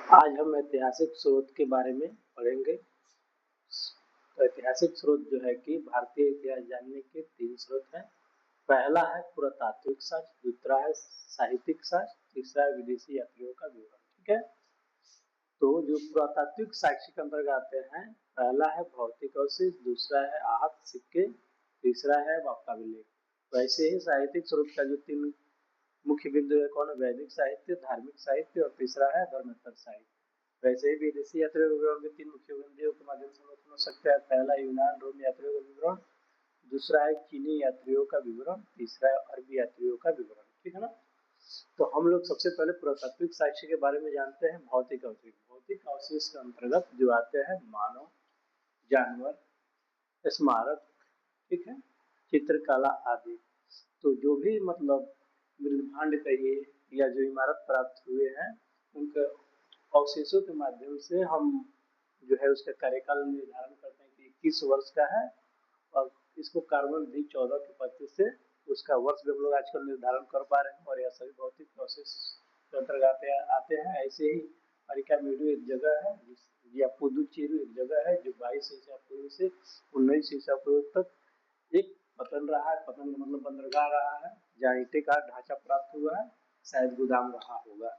आज हम ऐतिहासिक स्रोत के बारे में पढ़ेंगे। तो ऐतिहासिक स्रोत जो है कि भारतीय इतिहास जानने के 3 स्रोत हैं। पहला है पुरातात्विक साक्ष्य, दूसरा है साहित्यिक साक्ष्य, तीसरा है विदेशी यात्रियों का विवरण। ठीक है, तो जो पुरातात्विक साक्ष्य के अंतर्गत आते हैं, पहला है भौतिक अवशेष, दूसरा है आहत सिक्के, तीसरा है वाक्य अभिलेख। वैसे ही साहित्यिक स्रोत का जो 3 मुख्य बिंदु है, कौन है? वैदिक साहित्य, धार्मिक साहित्य और तीसरा है धर्मेतर साहित्य। वैसे ही विदेशी यात्रियों के विवरण के 3 मुख्य बिंदुओं के माध्यम से हम समझ सकते हैं। पहला यूनान रोम यात्रियों का विवरण, दूसरा है चीनी यात्रियों का विवरण, तीसरा है अरबी यात्रियों का विवरण। ठीक है ना। तो हम लोग सबसे पहले पुरातात्विक साक्ष्य के बारे में जानते हैं। भौतिक अवशेष, भौतिक अवशेष के अंतर्गत जो आते हैं मानव, जानवर, स्मारक, ठीक है, चित्रकला आदि। तो जो भी मतलब मृदभांड कहिए या जो इमारत प्राप्त हुए हैं, उनके अवशेषों के माध्यम से हम जो है उसका कार्यकाल निर्धारण करते हैं कि किस वर्ष का है, और इसको कार्बन 14 के पद्धति से उसका वर्ष भी हम लोग आजकल निर्धारण कर पा रहे हैं। और यह सभी भौतिक प्रोसेस के अंतर्गत आते हैं। ऐसे ही अरिकामेडू एक जगह है, या पुदुचेरी एक जगह है जो 22 ईसा पूर्व से 19 ईसा पूर्व तक एक पतन रहा है। पतन का मतलब बंदरगाह रहा है, जहाँ ईंटे का ढांचा प्राप्त हुआ है, शायद गोदाम रहा होगा,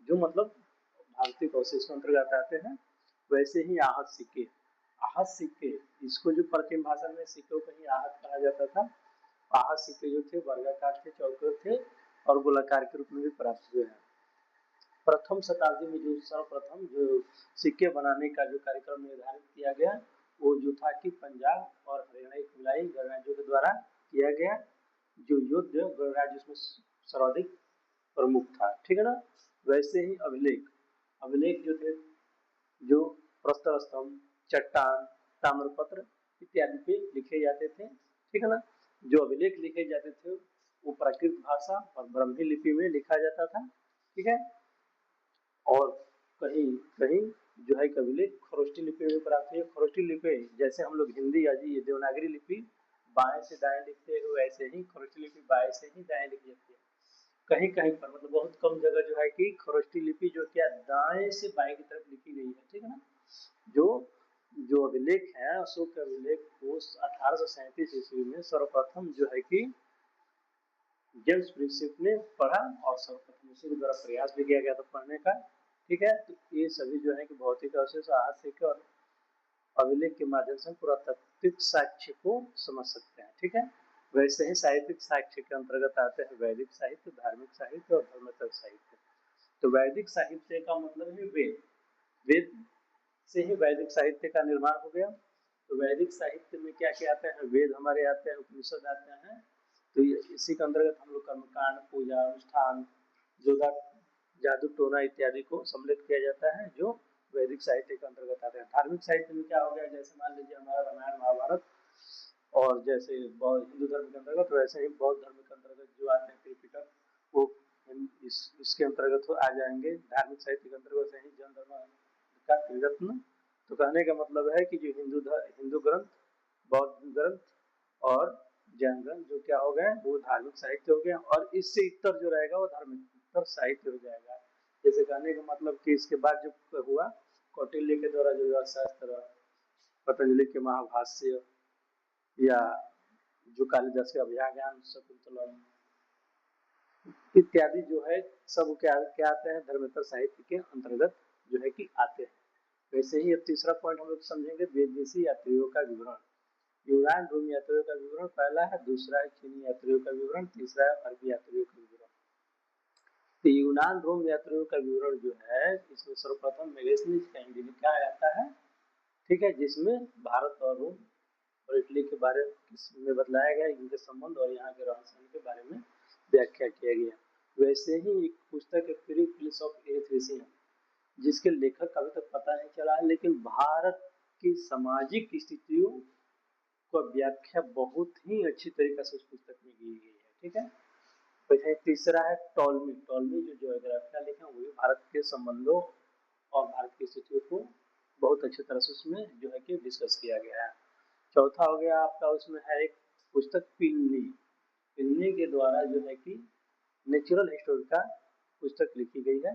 जो मतलब भारतीय अवशेष के अंतर्गत आते हैं। वैसे ही आहत सिक्के, आहत सिक्के, इसको जो प्राचीन भाषा में सिक्कों को ही आहत कहा जाता था। आहत सिक्के जो थे वर्गाकार थे, चौकोर थे और गोलाकार के रूप में भी प्राप्त हुए हैं। प्रथम शताब्दी में जो सर्वप्रथम जो सिक्के बनाने का जो कार्यक्रम निर्धारित किया गया, वो जो था कि पंजाब और हरियाणा के खुलाई गणराज्यों के द्वारा किया गया। जो युद्ध गणराज्य उसमें सर्वाधिक प्रमुख था। ठीक है ना। वैसे ही अभिलेख, अभिलेख जो थे, जो प्रस्तर स्तंभ, चट्टान, ताम्रपत्र इत्यादि पे लिखे जाते थे। ठीक है ना। जो अभिलेख लिखे जाते थे वो प्राकृत भाषा और ब्राह्मी लिपि में लिखा जाता था। ठीक है। और कहीं कहीं जो है अभिलेख खरोष्टी लिपि में प्राप्त है। खरोष्टी लिपि जैसे हम लोग हिंदी या जी देवनागरी लिपि बाएं से दाएं लिखते हैं, वैसे ही खरोष्टी लिपि बाएं से ही दाएं लिखी जाती है। कहीं कहीं पर मतलब बहुत कम जगह जो है कि खरोष्टी लिपि जो क्या दाएं से बाएं की तरफ लिखी गई है। ठीक है ना। जो जो अभिलेख है, अशोक के अभिलेख को 1837 ईस्वी में सर्वप्रथम जो है कि जेम्स प्रिंसिप ने पढ़ा और सर्वप्रथम उसी के द्वारा प्रयास भी किया गया था पढ़ने का। ठीक है। तो ये सभी जो है कि भौतिक अवशेष, आहत सिक्के और अभिलेख के माध्यम से पुरातात्विक साक्ष्य को समझ सकते हैं। ठीक है। वैसे ही साहित्यिक साक्ष्य के अंतर्गत आते हैं वैदिक साहित्य, धार्मिक साहित्य और धर्मेतर साहित्य। तो वैदिक साहित्य का मतलब है वेद, वेद से ही वैदिक साहित्य का निर्माण हो गया। तो वैदिक साहित्य में क्या क्या आते हैं? वेद हमारे आते हैं, उपनिषद आते हैं। तो इसी के अंतर्गत हम लोग कर्मकांड, पूजा, अनुष्ठान, योगा, जादू टोना इत्यादि को सम्मिलित किया जाता है, जो वैदिक साहित्य के अंतर्गत आते हैं। धार्मिक साहित्य में क्या हो गया? जैसे मान लीजिए हमारा रामायण महाभारत, और जैसे हिंदू धर्म के अंतर्गत, वैसे ही बौद्ध धर्म के अंतर्गत जो आते हैं त्रिपिटक, वो इसके अंतर्गत आ जाएंगे। धार्मिक साहित्य के अंतर्गत ही जैन धर्म का त्रिरत्न। तो कहने का मतलब है कि जो हिंदू ग्रंथ, बौद्ध ग्रंथ और जैन ग्रंथ जो क्या हो गए, वो धार्मिक साहित्य हो गया। और इससे इतर जो रहेगा वो धार्मिक साहित्य हो जाएगा। जैसे कहने का मतलब कि इसके बाद जो हुआ कौटिल्य के द्वारा जो अर्थशास्त्र, पतंजलि के महाभाष्य, या जो कालिदास के अभ्याज्ञान, शकुंतलम इत्यादि जो है सब क्या क्या आते हैं? धर्मेतर साहित्य के अंतर्गत जो है कि आते हैं। वैसे ही अब तीसरा पॉइंट हम लोग समझेंगे, विदेशी यात्रियों का विवरण। यूनान रोम यात्रियों का विवरण पहला है, दूसरा है चीनी यात्रियों का विवरण, तीसरा है अरबी यात्रियों का विवरण। तो यूनान रोम यात्रियों का विवरण जो है, इसमें सर्वप्रथम मेगस्थनीज का इंडिका आता है। ठीक है। जिसमें भारत और रोम और इटली के बारे में बतलाया गया, इनके संबंध और यहाँ के रहन सहन के बारे में व्याख्या किया गया। वैसे ही एक पुस्तक है फ्री प्लेस ऑफ एथेसियन, जिसके लेखक अभी तक पता नहीं चला है, लेकिन भारत की सामाजिक स्थितियों को व्याख्या बहुत ही अच्छी तरीके से उस पुस्तक में की गई है। ठीक है। वैसे तीसरा है टॉलमी, टॉलमी जो ज्योग्राफिया लिखे वो भारत के संबंधों और भारत की स्थितियों को बहुत अच्छी तरह से उसमें जो है कि डिस्कस किया गया है। चौथा हो गया आपका, उसमें है एक पुस्तक पिन्नी, पिन्नी के द्वारा जो है कि नेचुरल हिस्टोरी का पुस्तक लिखी गई है।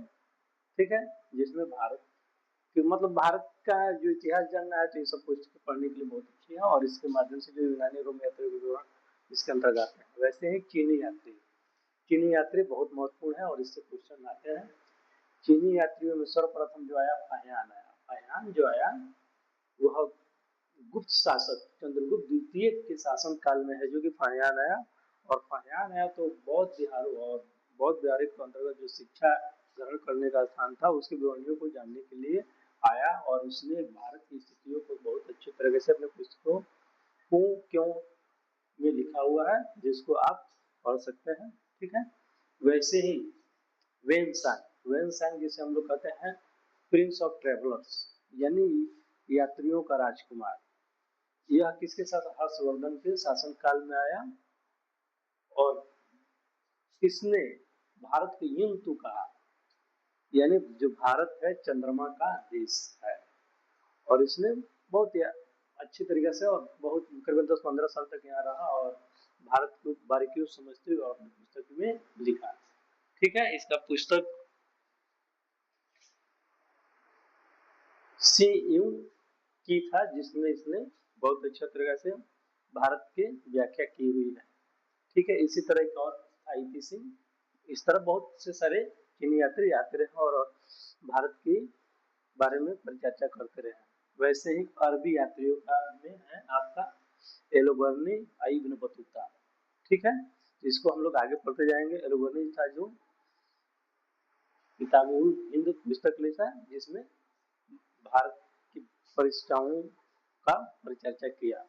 ठीक है, जिसमें भारत कि मतलब भारत का जो इतिहास जानना है तो ये सब कुछ पढ़ने के लिए बहुत अच्छी है, और इसके माध्यम से जो यूनानी रोम यात्रा के विवरण इसके अंतर्गत आते हैं। वैसे ही चीनी यात्री, चीनी यात्री बहुत महत्वपूर्ण है और इससे क्वेश्चन आते हैं। चीनी यात्रियों में सर्वप्रथम जो आया फाहियान आया। फाहियान जो आया वह गुप्त शासक चंद्रगुप्त द्वितीय के शासन काल में है जो कि फाहियान आया। और फाहियान आया तो बौद्ध बिहारों और बौद्ध बिहार के अंतर्गत जो शिक्षा ग्रहण करने का स्थान था उसके विवरणियों को जानने के लिए आया, और उसने भारत की स्थितियों को बहुत अच्छी तरह से अपने पुस्तकों को क्यों में लिखा हुआ है, जिसको आप पढ़ सकते हैं। ठीक है, वैसे ही वेनसांग, वेनसांग जिसे हम लोग कहते हैं प्रिंस ऑफ ट्रेवलर्स, यानी यात्रियों का राजकुमार, यह किसके साथ, हर्षवर्धन के शासन काल में आया। और इसने भारत के युंतु कहा, यानी जो भारत है चंद्रमा का देश है, और इसने बहुत ही अच्छी तरीके से और बहुत करीबन 10-15 साल तक यहाँ रहा और भारत की बारीकियों समझते हुए अपनी पुस्तक में लिखा। ठीक है, इसका पुस्तक सी यू की था, जिसमें इसने बहुत अच्छा तरीके से भारत की व्याख्या की हुई है। ठीक है, इसी तरह एक और आई सिंह, इस तरह बहुत से सारे चीनी यात्री आते रहे और भारत के बारे में परिचर्चा करते रहे। वैसे ही अरबी यात्रियों का में है आपका एलोबर्नी इब्न बतूता। ठीक है, इसको हम लोग आगे पढ़ते जाएंगे। एलोबर्नी था जो किताबुल हिंद पुस्तक लिखा जिसमें भारत की परिचर्चाओं का परिचर्चा किया।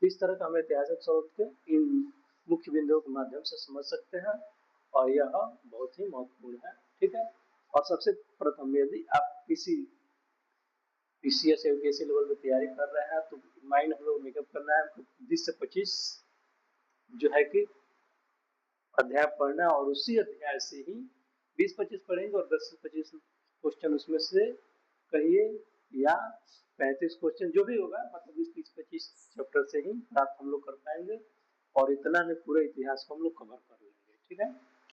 इस तरह का हम ऐतिहासिक स्रोत के इन मुख्य बिंदुओं के माध्यम से समझ सकते हैं और यह बहुत ही महत्वपूर्ण है। ठीक है, और सबसे प्रथम यदि आप किसी पीसीएस या यूपीएससी लेवल में तैयारी कर रहे हैं तो माइंड हम लोग मेकअप करना है, 20 से 25 जो है कि अध्याय पढ़ना है, और उसी अध्याय से ही 20-25 पढ़ेंगे और 10 से 25 क्वेश्चन उसमें से कहिए या 35 क्वेश्चन जो भी होगा, मतलब 20-30-25 चैप्टर से ही प्राप्त हम लोग कर पाएंगे और इतना में पूरे इतिहास को हम लोग कवर कर लेंगे। ठीक है।